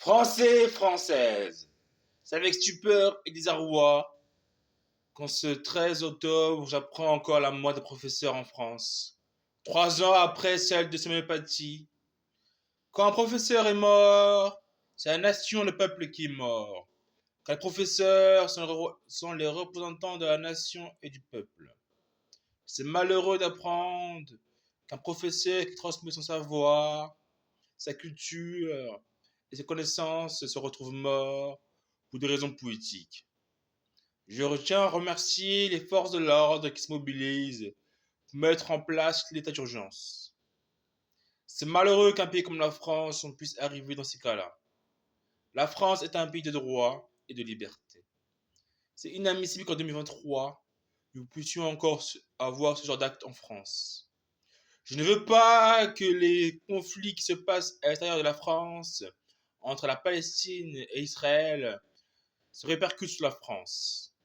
Français, Françaises, c'est avec stupeur et désarroi qu'en ce 13 octobre, j'apprends encore la mort des professeurs en France. 3 ans après celle de l'homéopathie. Quand un professeur est mort, c'est la nation, le peuple qui est mort. Car les professeurs sont les représentants de la nation et du peuple. C'est malheureux d'apprendre qu'un professeur qui transmet son savoir, sa culture et ses connaissances se retrouve mort pour des raisons politiques. Je tiens à remercier les forces de l'ordre qui se mobilisent pour mettre en place l'état d'urgence. C'est malheureux qu'un pays comme la France on puisse arriver dans ces cas-là. La France est un pays de droit et de liberté. C'est inadmissible qu'en 2023, nous puissions encore avoir ce genre d'acte en France. Je ne veux pas que les conflits qui se passent à l'extérieur de la France, entre la Palestine et Israël, se répercutent sur la France.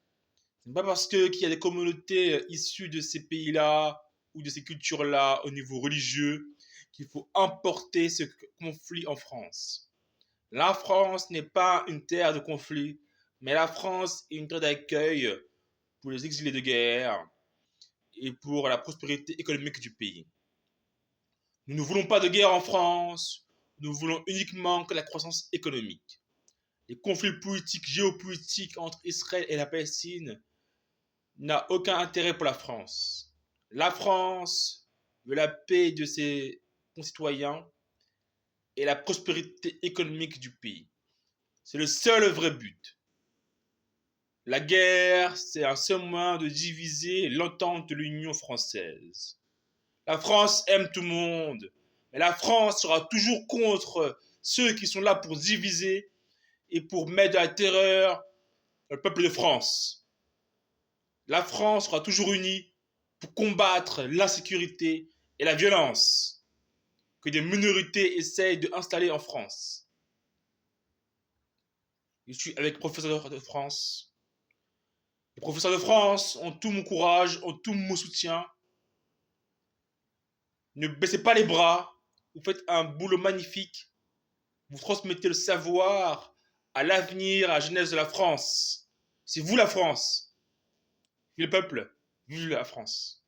Ce n'est pas parce qu'il y a des communautés issues de ces pays-là ou de ces cultures-là au niveau religieux qu'il faut importer ce conflit en France. La France n'est pas une terre de conflit, mais la France est une terre d'accueil pour les exilés de guerre et pour la prospérité économique du pays. Nous ne voulons pas de guerre en France, nous voulons uniquement que la croissance économique. Les conflits politiques, géopolitiques entre Israël et la Palestine n'ont aucun intérêt pour la France. La France veut la paix de ses concitoyens et la prospérité économique du pays. C'est le seul vrai but. La guerre, c'est un seul moyen de diviser l'entente de l'Union française. La France aime tout le monde, mais la France sera toujours contre ceux qui sont là pour diviser et pour mettre de la terreur dans le peuple de France. La France sera toujours unie pour combattre l'insécurité et la violence que des minorités essayent d'installer en France. Je suis avec les professeurs de France. Les professeurs de France ont tout mon courage, ont tout mon soutien. Ne baissez pas les bras, vous faites un boulot magnifique. Vous transmettez le savoir à l'avenir, à la jeunesse de la France. C'est vous la France. Vive le peuple, vive la France.